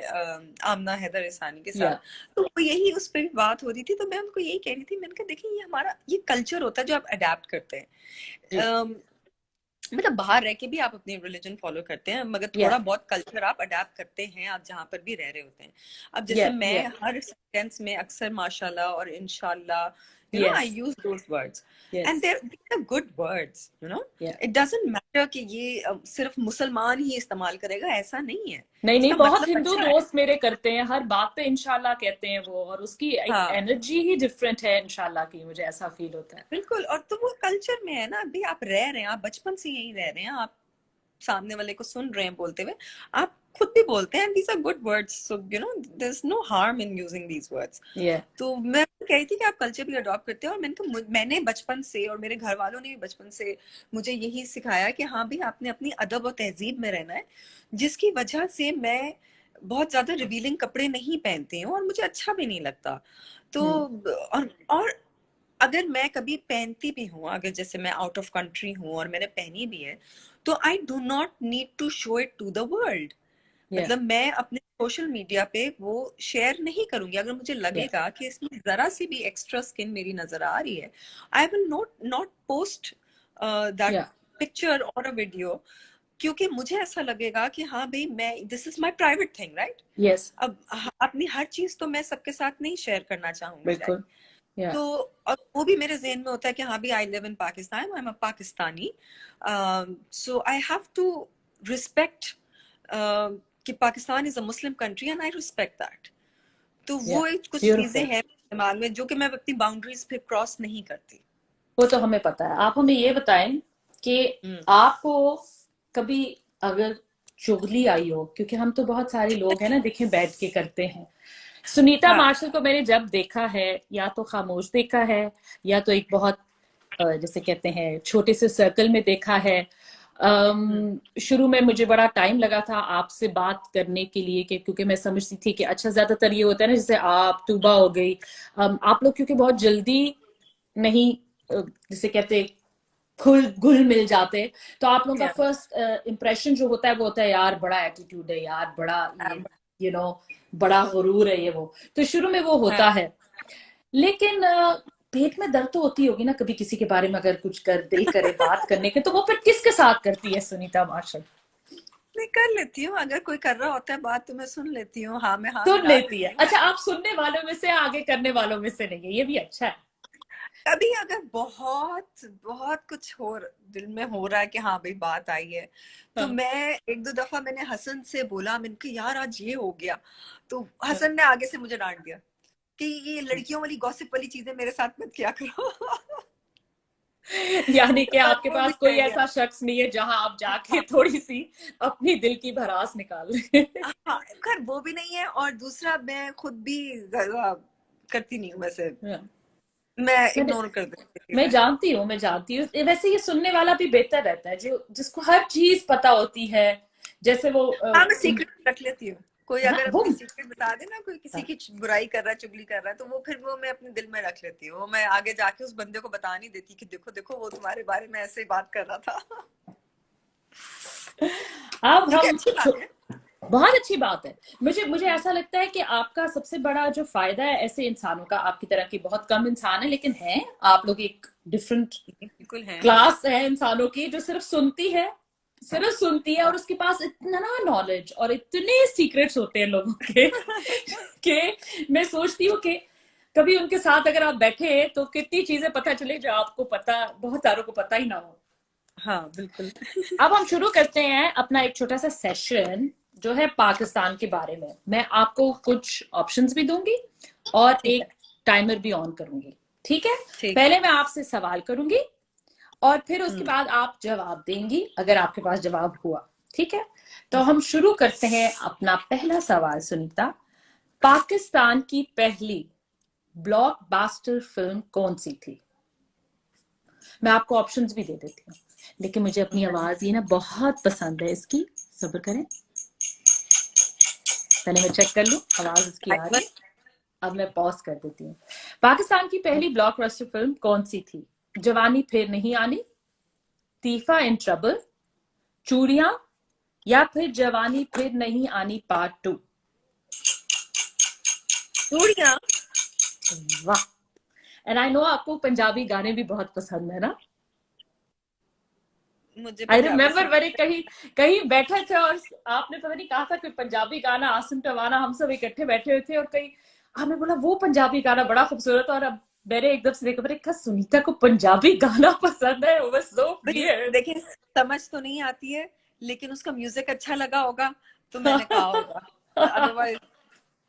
आमना हैदर इसानी के साथ,
Yeah.
तो वो यही उस पर बात हो रही थी, तो मैं उनको यही कह रही थी, मैंने कहा देखिए ये हमारा ये कल्चर होता है जो आप अडेप्ट करते
जी।
हैं। मतलब बाहर रह के भी आप अपनी रिलीजन फॉलो करते हैं, मगर
Yeah.
थोड़ा बहुत कल्चर आप अडेप्ट करते हैं, आप जहाँ पर भी रह रहे होते हैं। अब जैसे
Yeah.
मैं
Yeah.
हर सेंटेंस में अक्सर माशाल्लाह और इंशाल्लाह, I
Yes.
use those words, and
Yes.
they're good words.
Yeah.
It doesn't matter कि ये सिर्फ मुसलमान ही इस्तेमाल करेगा, ऐसा नहीं है।
नहीं नहीं,
इसका
बहुत
मतलब
हिंदू
अच्छा है।
दोस्त मेरे करते हैं, हर बात पे इंशाल्लाह कहते हैं वो, और उसकी एक
हाँ,
एनर्जी ही डिफरेंट है इंशाल्लाह की, मुझे ऐसा फील होता है।
बिल्कुल। और तो वो कल्चर में है ना, अभी आप रह रहे हैं, आप बचपन से यही रह रहे हैं, आप सामने वाले को सुन रहे हैं बोलते हुए, आप खुद भी बोलते हैं, these are good words, so there's no harm in using these words.
Yeah.
तो मैं कह रही थी कि आप कल्चर भी अडॉप्ट करते हैं, और मैंने बचपन से और मेरे घर वालों ने भी बचपन से मुझे यही सिखाया कि हाँ भी आपने अपनी अदब और तहजीब में रहना है, जिसकी वजह से मैं बहुत ज्यादा रिवीलिंग कपड़े नहीं पहनती हूँ और मुझे अच्छा भी नहीं लगता। तो और अगर मैं कभी पहनती भी हूँ, अगर जैसे मैं आउट ऑफ कंट्री हूँ और मैंने पहनी भी है, तो I do not need to show it to the world.
Yeah,
मतलब मैं अपने सोशल मीडिया पे वो शेयर नहीं करूंगी। अगर मुझे
yeah,
लगेगा कि इसमें जरा सी भी एक्स्ट्रा स्किन मेरी नजर आ रही है, I will not not post that
yeah,
picture और अ वीडियो, क्योंकि मुझे ऐसा लगेगा कि हाँ भाई, मैं this is my private thing, right?
yes,
अब अपनी हर चीज तो मैं सबके साथ नहीं शेयर करना चाहूंगी, राइट?
बिल्कुल, yeah,
तो और वो भी मेरे ज़हन में होता है कि हाँ भी, I live in Pakistan, I am a Pakistani, so I have to respect कि Pakistan is a Muslim country and I respect that. तो
yeah,
वो एक कुछ चीजें
beautiful.
हैं दिमाग में जो कि मैं अपनी बाउंड्रीज पे क्रॉस नहीं करती।
वो तो हमें पता है। आप हमें ये बताएं कि
हम्म।
आपको कभी अगर चुगली आई हो, क्योंकि हम तो बहुत सारे लोग हैं ना, देखें बैठ के करते हैं। सुनीता
हाँ।
मार्शल को मैंने जब देखा है, या तो खामोश देखा है, या तो एक बहुत जैसे कहते हैं छोटे से सर्कल में देखा है।
हम्म।
शुरू में मुझे बड़ा टाइम लगा था आपसे बात करने के लिए, क्योंकि मैं समझती थी कि अच्छा ज्यादातर ये होता है ना, जैसे आप तूबा हो गई, आप लोग क्योंकि बहुत जल्दी नहीं जिसे कहते घुल घुल मिल जाते, तो आप लोगों का
Yeah.
फर्स्ट इम्प्रेशन जो होता है वो होता है यार बड़ा एटीट्यूड है, यार बड़ा ये यू नो बड़ा गुरूर है ये वो। तो शुरू में वो
हाँ,
होता है, लेकिन पेट में दर्द तो होती होगी ना कभी किसी के बारे में अगर कुछ कर दिल करे बात करने के, तो वो फिर किसके साथ करती है सुनीता मार्शल?
मैं कर लेती हूँ। अगर कोई कर रहा होता है बात तो मैं सुन लेती हूँ, हाँ में हाँ
सुन
मिला
लेती है,
देती हूँ।
अच्छा आप सुनने वालों में से, आगे करने वालों में से नहीं है, ये भी अच्छा है।
कभी अगर बहुत बहुत कुछ दिल में हो रहा है कि हाँ भाई बात आई है, तो
हाँ,
मैं एक दो दफा मैंने हसन से बोला, मैंने कहा यार आज ये हो गया, तो हसन ने आगे से मुझे डांट दिया कि ये लड़कियों वाली गॉसिप वाली चीजें मेरे साथ मत किया करो।
यानी कि
और
आपके
वो भी
पास कोई
सह गया।
ऐसा शख्स नहीं है जहां आप जाके थोड़ी सी अपनी दिल की भड़ास निकाल लें।
हाँ, खैर वो भी नहीं है, और दूसरा मैं खुद भी ज्यादा करती नहीं हूँ वैसे, मैं
मैंने
इग्नोर कर देती हूँ
मैं
चीजें।
जानती हूँ, मैं जानती हूँ, वैसे ये सुनने वाला भी बेहतर रहता है जो जिसको हर चीज पता होती है। जैसे वो
हाँ, मैं सीक्रेट रख लेती हूँ। कोई
हाँ
अगर
वो
अपनी सीक्रेट बता दे ना, कोई किसी की बुराई कर रहा है, चुगली कर रहा है, तो वो फिर वो मैं अपने दिल में रख लेती हूँ। वो मैं आगे जाके उस बंदे को बता नहीं देती कि देखो देखो वो तुम्हारे बारे में ऐसे ही बात कर रहा था।
अब
क्योंकि
हम
अच्छी बात है।
बहुत अच्छी बात है। मुझे मुझे ऐसा लगता है कि आपका सबसे बड़ा जो फायदा है ऐसे इंसानों का, आपकी तरह की बहुत कम इंसान है लेकिन हैं आप लोग, एक डिफरेंट
बिल्कुल है, हाँ।
क्लास है इंसानों की जो सिर्फ सुनती है, सिर्फ सुनती है, और उसके पास इतना नॉलेज और इतने सीक्रेट्स होते हैं लोगों के कि मैं सोचती हूँ कि कभी उनके साथ अगर आप बैठे तो कितनी चीजें पता चले जो आपको पता, बहुत सारों को पता ही ना हो।
हाँ, बिल्कुल।
अब हम शुरू करते हैं अपना एक छोटा सा सेशन जो है पाकिस्तान के बारे में। मैं आपको कुछ ऑप्शंस भी दूंगी और
ठीक है।
एक टाइमर भी ऑन करूंगी, ठीक है?
ठीक है।
पहले मैं आपसे सवाल करूंगी और फिर उसके
हम्म।
बाद आप जवाब देंगी अगर आपके पास जवाब हुआ, ठीक है? तो हम शुरू करते हैं अपना पहला सवाल। सुनीता, पाकिस्तान की पहली ब्लॉकबस्टर फिल्म कौन सी थी? मैं आपको ऑप्शंस भी दे देती हूँ, लेकिन मुझे अपनी आवाज ये ना बहुत पसंद है इसकी, सब्र करें, पहले मैं चेक कर लूं आवाज इसकी आ रही
टाइमर।
है। अब मैं पॉज कर देती हूँ। पाकिस्तान की पहली ब्लॉकबस्टर फिल्म कौन सी थी? जवानी फिर नहीं आनी, तीफा इन ट्रबल, चूड़ियां, या फिर जवानी फिर नहीं आनी पार्ट 2?
चूड़ियाँ।
वाह! एंड आई नो आपको पंजाबी गाने भी बहुत पसंद है ना?
मुझे
आई
पंजाबी
रिमेम्बर
सॉन्ग।
मैंने कहीं कहीं बैठे थे और आपने पता नहीं कहा था कोई पंजाबी गाना, आसिम टवाना, हम सब इकट्ठे बैठे हुए थे और कहीं आपने बोला वो पंजाबी गाना बड़ा खूबसूरत, और अब मैंने एकदम से देखा, मैंने कहा सुनीता को पंजाबी गाना पसंद है, वो सो
भाई
वियर्ड।
देखिए, समझ तो नहीं आती है, लेकिन उसका म्यूजिक अच्छा लगा होगा तो मैंने कहा होगा, अदरवाइज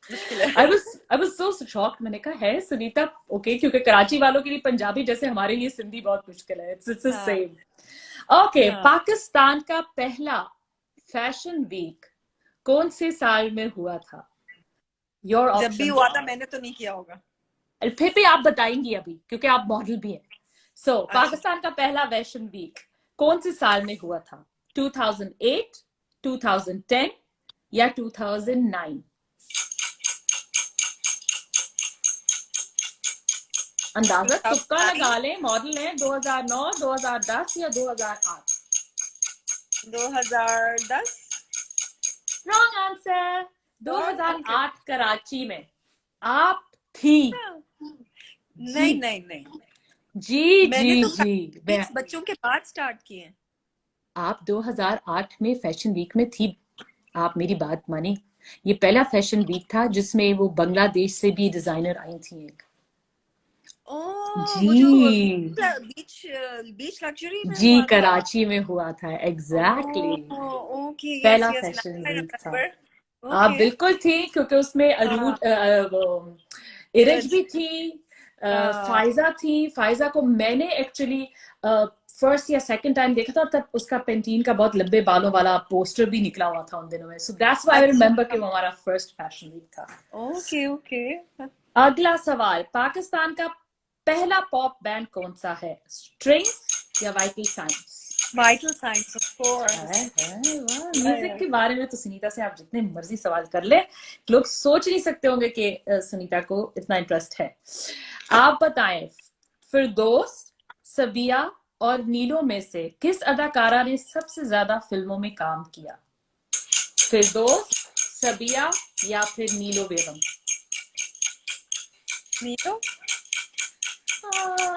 मुश्किल
आई
है।
Was I was so shocked, मैंने कहा है सुनीता ओके, क्योंकि कराची वालों के लिए पंजाबी जैसे हमारे लिए सिंधी बहुत मुश्किल है, इट्स द
हाँ।
सेम। ओके,
हाँ,
पाकिस्तान का पहला फैशन वीक कौन से साल में हुआ था? योर
जब भी
ऑप्शंस
हुआ था
आर,
मैंने तो नहीं किया होगा।
फिर भी आप बताएंगी अभी क्योंकि आप मॉडल भी हैं। सो
अच्छा।
पाकिस्तान का पहला फैशन वीक कौन से साल में हुआ था? 2008, 2010, या 2009? अंदाजा
टफ
तुक्का
टाइम।
लगा लें, मॉडल है 2009, 2010 या 2008।
2010।
Wrong answer.
ओके।
2008 कराची में आप थी। जी
नहीं नहीं नहीं,
जी
मैंने
जी
तो
जी। मैं,
बच्चों के बाद स्टार्ट किए हैं।
आप 2008 में फैशन वीक में थी। आप मेरी बात माने, ये पहला फैशन वीक था जिसमें वो बांग्लादेश से भी डिजाइनर आई थी एक।
ओ, वो जो
जी
बीच बीच लग्जरी में
जी,
हुआ था।
कराची में हुआ था, एग्जैक्टली
ओह, ओके, यस
पहला
यस,
फैशन
आई
वीक था।
रिमेम्बर।
आप
ओके।
बिल्कुल थी, क्योंकि उसमें
हाँ,
इरज
इरज।
भी थी,
हाँ,
फायजा थी। फायजा को मैंने एक्चुअली फर्स्ट या सेकंड टाइम देखा था, तब उसका पेंटीन का बहुत लंबे बालों वाला पोस्टर भी निकला हुआ था उन दिनों में। So that's why I remember कि
अच्छा,
वो हमारा फर्स्ट फैशन वीक था।
Okay okay.
अगला सवाल, पाकिस्तान का पहला पॉप बैंड कौन सा है? स्ट्रिंग्स या vital science?
Vital science, of course.
Music के बारे में तो सुनीता से आप जितने मर्जी सवाल कर ले, लोग सोच नहीं सकते होंगे कि सुनीता को इतना इंटरेस्ट है। आप बताएं, फिरदौस, सबिया और नीलो में से किस अदाकारा ने सबसे ज्यादा फिल्मों में काम किया? फिरदौस, सबिया या फिर नीलो बेगम?
नीलो।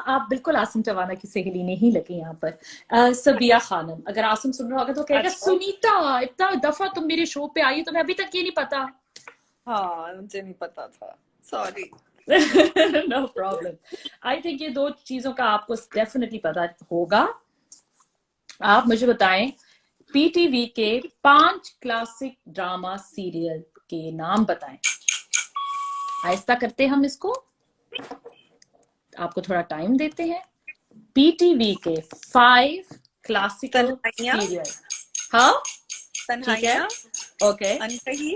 आप बिल्कुल आसिम टवाना की सहेली नहीं लगी यहाँ पर। सबिया खानम। अगर आसिम सुन रहा होगा तो कहेगा,
अच्छा,
सुनीता इतना दफा तुम मेरे शो पे आई हो, तुम्हें अभी तक ये नहीं पता।
हाँ, मुझे नहीं पता था, sorry.
No problem. I think ये दो चीजों का आपको डेफिनेटली पता होगा। आप मुझे बताएं, पीटीवी के 5 क्लासिक ड्रामा सीरियल के नाम बताएं। आहिस्ता करते हम इसको, आपको थोड़ा टाइम देते हैं। पीटीवी के 5 क्लासिकल
तन्हाइयाँ।
सीरियल। हाँ, ठीक है,
तन्हाइयाँ।
ओके
अनकही।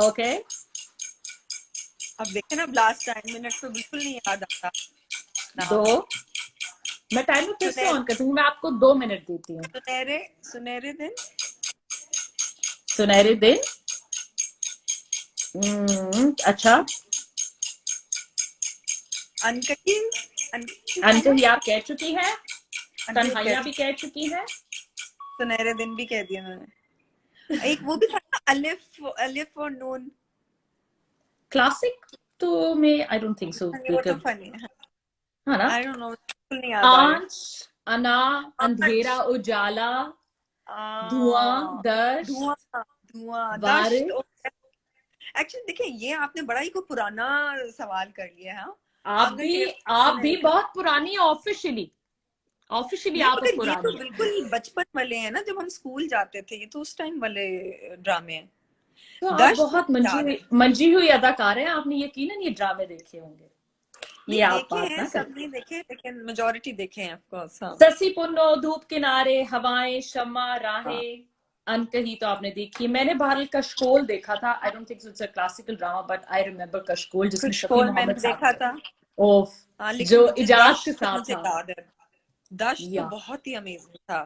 ओके।
अब देखे ना, लास्ट टाइम मिनट तो बिल्कुल नहीं याद आता
दो,
नाम।
मैं टाइमर फिर से
सुनहरे।
ऑन कर दूंगी, मैं आपको 2 मिनट देती हूँ।
सुनहरे सुनहरे दिन।
सुनहरे दिन, अच्छा।
अनकही। अनकही था ना।
अनकही आप कह चुकी हैं,
अनकही कह
तन्हाइया भी
चुकी।
कह चुकी हैं।
सुनहरे दिन भी कह दिया मैंने। एक वो भी था ना, अलिफ अलिफ और नून।
क्लासिक तो में आई डोंट थिंक सो
वो तो
बिल्कुल,
फनी है।
है ना?
आई डोंट नो, बिल्कुल नहीं याद आ रहा।
आंच, अना, अंधेरा,
आंच।
उजाला, धुआं,
आ,
दश्त,
धुआं। धुआं, दश्त।
वारिस।
एक्चुअली देखिए, ये आपने बड़ा ही कोई पुराना सवाल कर लिया है, हाँ।
आप
अगर
भी,
ये
आप
सुनहरे
भी
दिन।
बहुत पुरानी, ऑफिशियली ऑफिशियली
नहीं,
आप अब
मगर ये तो
पुरानी।
बिल्कुल बचपन वाले हैं ना, जब हम स्कूल जाते थे, ये तो उस टाइम वाले ड्रामे हैं।
तो आप
दश्त
बहुत
मुझे याद है।
मंजी हुई अदाकार हैं, आपने यकीनन ये ड्रामे देखे होंगे। ये
नहीं
आप
देखे
बात
हैं,
ना
सब
करें।
नहीं देखे, लेकिन मेजोरिटी देखे हैं, ऑफ कोर्स, हाँ।
ससी पुन्नो, धूप किनारे, हवाएं, शम्मा,
हाँ,
राहें, अनकही तो आपने देखी है। मैंने बहरहाल कशकोल देखा था। I don't think it's a classical drama, but I remember Kashkol, जिसमें
कुछ
शफी
कॉल मैंने
मोहम्मद साहब
देखा
थे।
था।
ओफ,
हाँ, लेकिन
जो
मुझे
इजाज के
दश्त तो
साथ
मुझे
था।
याद है। दश्त तो
या
बहुत ही अमेजिंग था।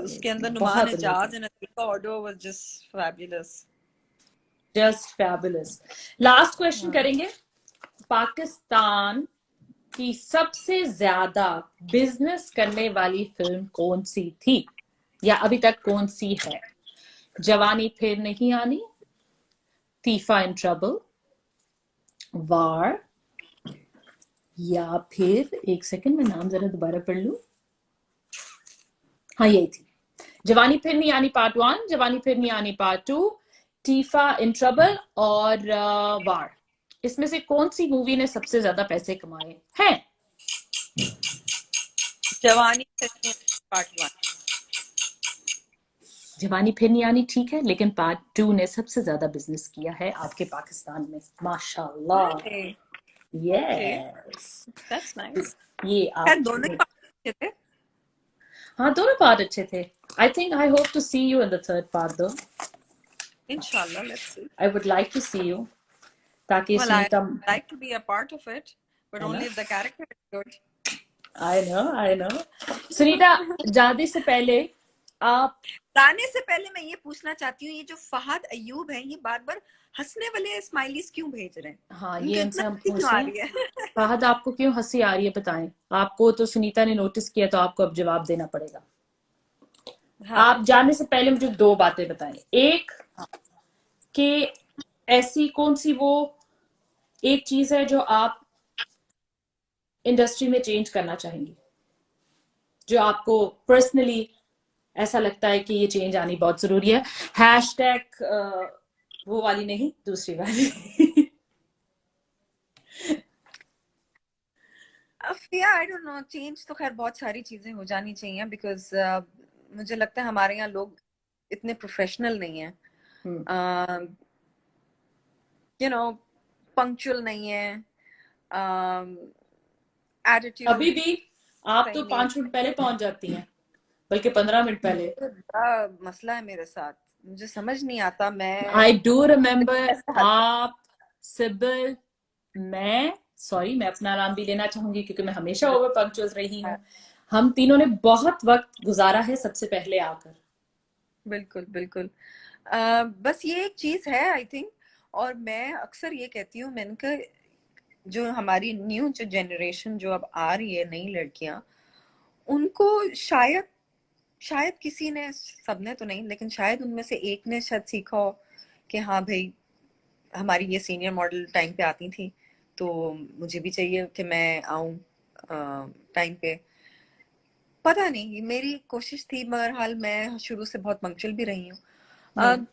उसके अंदर
अमेजिंग,
नुमान
बहुत
Ejaz
amazing,
and Atiqa Odho was just fabulous.
Just fabulous. Last question
हाँ।
करेंगे। पाकिस्तान की सबसे ज्यादा बिजनेस करने वाली फिल्म कौन सी थी, या अभी तक कौन सी है? जवानी फिर नहीं आनी, तीफा इन ट्रबल, वार, या फिर एक सेकंड मैं नाम जरा दोबारा पढ़ लूं। हाँ, यही थी। जवानी फिर नहीं आनी पार्ट 1, जवानी फिर नहीं आनी पार्ट 2, टीफा इन ट्रबल और वार। इसमें से कौन सी मूवी ने सबसे ज्यादा पैसे कमाए हैं?
जवानी फिल्म पार्ट 1।
जवानी फिर नहीं आनी ठीक है, लेकिन पार्ट 2 ने सबसे ज्यादा बिजनेस किया है आपके पाकिस्तान में, माशाल्लाह।
Okay,
yes,
that's nice.
ये
खैर,
आप,
दोनों ही पार्ट अच्छे थे।
हाँ दोनों पार्ट अच्छे थे। I think I hope to see you in the third part too.
इंशाल्लाह, let's see.
I would like to see you, ताकि
Well, I
Sunita,
like to be a part of it, but
है ना?
only if the character is good.
I know, I know. Sunita, जाने से पहले आप
जाने से पहले मैं ये पूछना चाहती हूँ, ये जो फहद अयूब है, ये बार बार हंसने वाले स्माइलीज क्यों भेज रहे हैं?
हाँ,
इनको
ये इनसे
इतना
हम
हंसी क्यों आ
पूछें।
रही है?
फहद, आपको क्यों हंसी आ रही है, बताएं। आपको तो सुनीता ने नोटिस किया, तो आपको अब जवाब देना पड़ेगा।
हाँ
आप जाने से पहले मुझे दो बातें बताएं। एक, कि ऐसी कौन सी वो एक चीज है जो आप इंडस्ट्री में चेंज करना चाहेंगी, जो आपको पर्सनली ऐसा लगता है कि ये चेंज आनी बहुत जरूरी है। हैशटैग वो वाली नहीं, दूसरी वाली।
या आई डोंट नो, चेंज तो खैर बहुत सारी चीजें हो जानी चाहिए, बिकॉज मुझे लगता है हमारे यहाँ लोग इतने प्रोफेशनल नहीं है, यू नो, पंक्चुअल नहीं है,
अभी
एटीट्यूड
भी आप तो
सही नहीं
5 मिनट पहले पहुंच जाती हैं, बल्कि 15 मिनट
है।
पहले।
ये बड़ा मसला है मेरे साथ, मुझे समझ नहीं आता मैं
आई डू रिमेम्बर
कैसे हल करूं।
आप, सिबिल, मैं, सॉरी, मैं अपना नाम भी लेना चाहूंगी क्योंकि मैं हमेशा ओवर पंक्चुअल रही हूँ। हम तीनों ने बहुत वक्त गुजारा है सबसे पहले आकर।
बिल्कुल बिल्कुल। बस ये एक चीज है आई थिंक, और मैं अक्सर ये कहती हूँ, मैंने कहा जो हमारी न्यू जो जनरेशन जो अब आ रही है, नई लड़कियां, उनको शायद शायद किसी ने, सबने तो नहीं, लेकिन शायद उनमें से एक ने शायद सीखा हो कि हाँ भाई, हमारी ये सीनियर मॉडल टाइम पे आती थी, तो मुझे भी चाहिए कि मैं आऊं टाइम पे। पता नहीं, मेरी कोशिश थी, मगर हाल मैं शुरू से बहुत पंक्चुअल भी रही हूँ।
हम्म।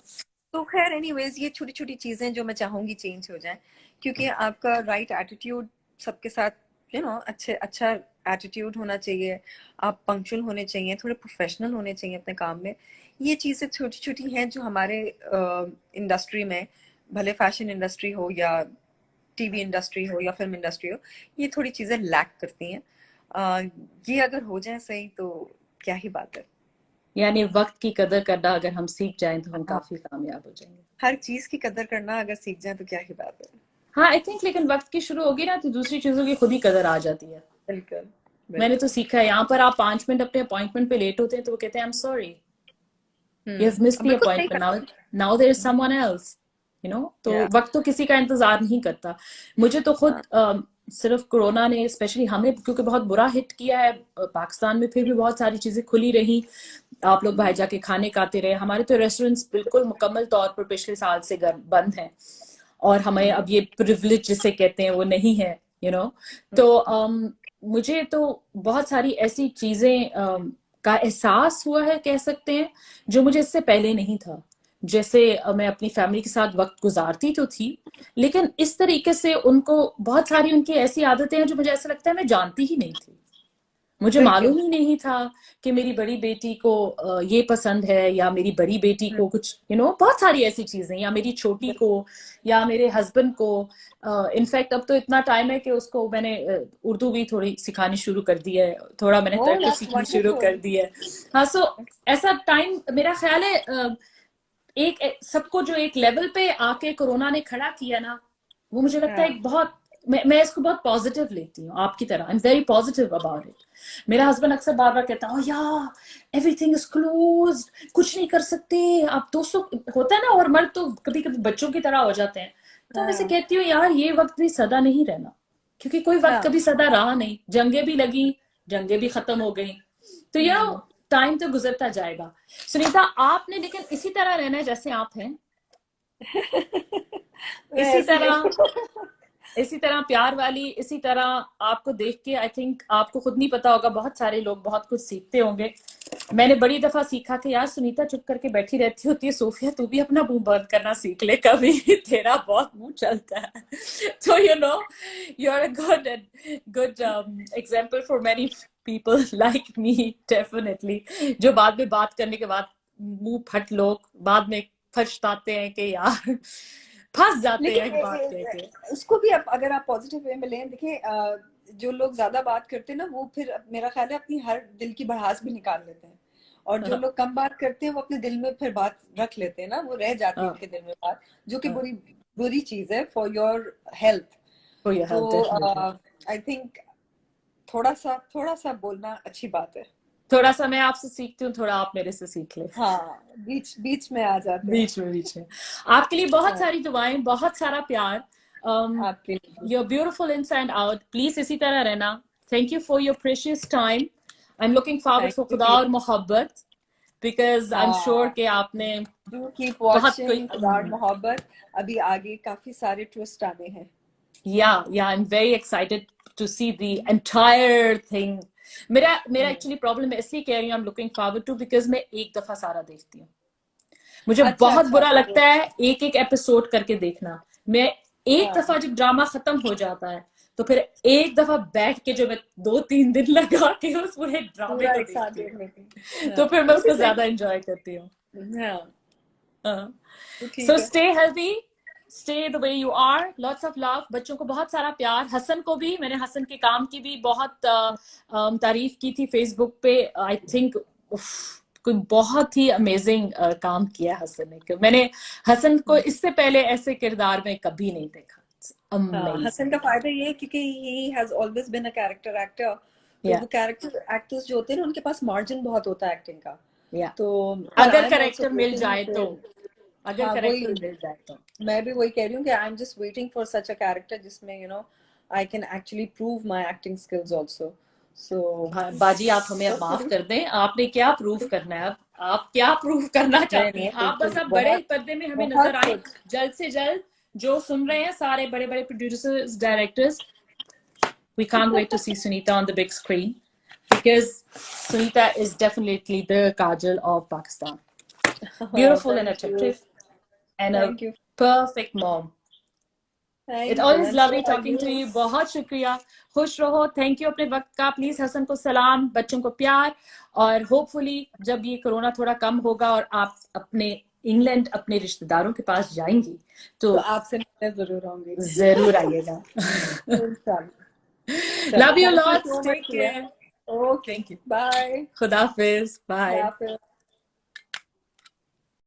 तो खैर एनीवेज, ये छोटी छोटी चीजें जो मैं चाहूंगी चेंज हो जाएं, क्योंकि आपका राइट एटीट्यूड सबके साथ, यू नो, अच्छा एटीट्यूड होना चाहिए, आप पंक्चुअल होने चाहिए, थोड़े प्रोफेशनल होने चाहिए अपने काम में। ये चीजें छोटी छोटी हैं जो हमारे इंडस्ट्री में, भले फैशन इंडस्ट्री हो या टीवी इंडस्ट्री हो या फिल्म इंडस्ट्री हो, ये थोड़ी चीजें लैक करती हैं। अ, ये अगर हो जाए सही तो क्या ही बात है।
यानी वक्त की कदर करना अगर हम सीख जाएं तो हम
हाँ,
काफी कामयाब हो जाएंगे।
हर चीज की कदर करना अगर सीख जाए तो क्या ही बात है।
हाँ, आई थिंक, लेकिन वक्त की शुरू होगी ना तो दूसरी चीजों की खुद ही कदर आ जाती है।
बिल्कुल
मैंने तो
बिल्कुल।
सीखा है, यहाँ पर आप 5 मिनट अपने अपॉइंटमेंट पे लेट होते हैं तो वो कहते हैं, I am sorry, you have missed the
बिल्कुल सही
अपॉइंटमेंट, नाउ
कहा।
Now there is someone else, you know. तो
या
वक्त तो किसी का इंतजार नहीं करता। मुझे तो खुद सिर्फ कोरोना ने, स्पेशली हमें, क्योंकि बहुत बुरा हिट किया है पाकिस्तान में, फिर भी बहुत सारी चीजें खुली रही। आप लोग बाहर जाके खाने खाते रहे, हमारे तो रेस्टोरेंट्स बिल्कुल मुकम्मल तौर पर पिछले साल से बंद हैं, और हमें अब ये प्रिविलेज जिसे कहते हैं वो नहीं है, यू नो। तो मुझे तो बहुत सारी ऐसी चीजें का एहसास हुआ है, कह सकते हैं, जो मुझे इससे पहले नहीं था। जैसे मैं अपनी फैमिली के साथ वक्त गुजारती तो थी, लेकिन इस तरीके से उनको, बहुत सारी उनकी ऐसी आदतें हैं जो मुझे ऐसा लगता है मैं जानती ही नहीं थी। मुझे
बिल्कुल।
मालूम ही नहीं था कि मेरी बड़ी बेटी को ये पसंद है, या मेरी बड़ी बेटी
हम्म,
को कुछ, बहुत सारी ऐसी चीजें, या मेरी छोटी को, या मेरे हस्बैंड को। इनफैक्ट अब तो इतना टाइम है कि उसको मैंने उर्दू भी थोड़ी सिखानी शुरू कर दी है, थोड़ा मैंने
ओह
तरक्की
दैट्स
सीखनी शुरू
वंडरफुल।
कर दी है। हाँ, सो ऐसा टाइम, मेरा ख्याल है, सबको जो एक लेवल पे आके कोरोना ने खड़ा किया ना, वो मुझे लगता है एक बहुत, मैं इसको बहुत पॉजिटिव लेती हूँ, आपकी तरह आई am very positive about it. मेरा हस्बैंड अक्सर बार बार कहता है, यार एवरीथिंग इज क्लोज्ड, कुछ नहीं कर सकते आप, दोस्तों, होता है ना, और मर्द तो कभी कभी बच्चों की तरह हो जाते हैं। तो वैसे
हाँ
कहती हूँ, यार ये वक्त भी सदा नहीं रहना, क्योंकि कोई वक्त
हाँ।
कभी सदा रहा नहीं, जंगे भी लगी, जंगे भी खत्म हो गई, तो
हम्म।
टाइम तो गुजरता जाएगा। सुनीता, आपने लेकिन इसी तरह रहना है जैसे आप हैं,
मैं
इसी
ऐसी
तरह,
हूँ।
इसी तरह प्यार वाली, इसी तरह। आपको देख के आई थिंक आपको खुद नहीं पता होगा, बहुत सारे लोग बहुत कुछ सीखते होंगे। मैंने बड़ी दफा सीखा कि यार सुनीता चुप करके बैठी रहती होती है, सोफिया तू भी अपना मुंह बंद करना सीख ले कभी। तेरा बहुत मुंह चलता है। तो you are a good example for many people like me, definitely, जो बाद में बात करने के बाद मुंह फट लोग बाद में पछताते हैं कि यार, फंस जाते
लेकिन
हैं एक बात कह के।
उसको भी आप, अगर आप पॉजिटिव वे में लें, देखिए, जो लोग ज्यादा बात करते हैं ना, वो फिर मेरा ख्याल है अपनी हर दिल की भड़ास भी निकाल लेते हैं, और जो
हाँ,
लोग कम बात करते हैं वो अपने दिल में फिर बात रख लेते हैं ना, वो रह जाती है
हाँ,
उनके दिल में बात, जो कि
हाँ,
बुरी बुरी चीज है for your health.
for your health,
तो
definitely.
आई थिंक थोड़ा सा बोलना अच्छी बात है।
थोड़ा सा मैं आपसे सीखती हूँ, थोड़ा आप मेरे से सीख ले।
हाँ, बीच बीच में आ जाते हैं।
बीच में आपके लिए बहुत
हाँ,
सारी दुआएं, बहुत सारा प्यार।
आपके लिए भी।
you're beautiful inside out, please इसी तरह रहना। Thank you for your precious time. I am looking forward
thank
for
you
खुदा और मोहब्बत, बिकॉज आई एम श्योर
हाँ,
कि आपने
डू कीप
बहुत कोई
वॉचिंग खुदा और मोहब्बत। अभी आगे काफी सारे ट्विस्ट आने हैं।
या I am very excited to see the entire thing. मेरा एक्चुअली प्रॉब्लम है, इसलिए कह रही हूँ I am looking forward to, because मैं एक दफा सारा देखती हूँ। मुझे
अच्छा
बहुत
अच्छा,
बुरा
तो
लगता है एक एक एपिसोड करके देखना। मैं एक
हाँ,
दफा जब ड्रामा खत्म हो जाता है, तो फिर एक दफा बैठ के जो मैं 2-3 दिन लगा के उस पूरे ड्रामे
पूरा
को
एक साथ
देखती
देख
हूँ,
लेती हूँ।
तो
हाँ,
फिर मैं
वो भी
उसको
सही
ज्यादा एंजॉय करती हूँ।
है। हाँ, तो
सो
ठीक है।
Stay healthy, stay the way you are, lots of love, बच्चों को बहुत सारा प्यार। हसन को भी, मैंने हसन के काम की भी बहुत तारीफ की थी फेसबुक पे। आई थिंक कोई बहुत ही अमेजिंग काम किया हसन ने। मैंने हसन को इससे पहले ऐसे किरदार में कभी नहीं देखा।
हाँ, हसन
अमेजिंग।
का फायदा ये है क्योंकि he has always been a character actor. तो
या
वो कैरेक्टर एक्टर्स जो होते हैं ना, उनके पास मार्जिन बहुत होता है एक्टिंग का।
या
तो पर
अगर
I am also
character mill
waiting
जाए तो,
फॉर।
अगर
हाँ, वही,
करेक्टर मिल जाए तो।
मैं भी वही कह रही हूँ कि I am just waiting for such a character जिसमें I can actually prove my acting skills also. So
बाजी आप हमें अब माफ
होपफुली।
कर दें, आपने क्या प्रूफ करना है अब? आप क्या प्रूफ करना
नहीं
चाहती
नहीं,
हैं आप? बस
बिल्कुल,
अब बड़े
बहुत
पर्दे में हमें नजर
बहुत
आए
कुछ।
जल्द से जल्द। जो सुन रहे हैं सारे बड़े बड़े producers, directors, we can't wait to see Sunita on the big screen, because Sunita is definitely the Kajal of Pakistan. Beautiful and
thank you,
attractive and a
thank you,
perfect mom. It
thank you,
always
and so
lovely
are
talking to
you.
you. बहुत शुक्रिया। खुश रहो। Thank you अपने वक्त का। Please Hasan को सलाम, बच्चों को प्यार। और होपफुली जब ये कोरोना थोड़ा कम होगा और आप अपने इंग्लैंड अपने रिश्तेदारों के पास जाएंगी, तो
तो आपसे मिलने जरूर आऊंगी।
जरूर आइएगा।
इंशाल्लाह। चलो,
love you
thank you
lots,
so
take
much,
care.
Okay,
thank you.
Bye.
खुदाफिज, बाय।
या फिर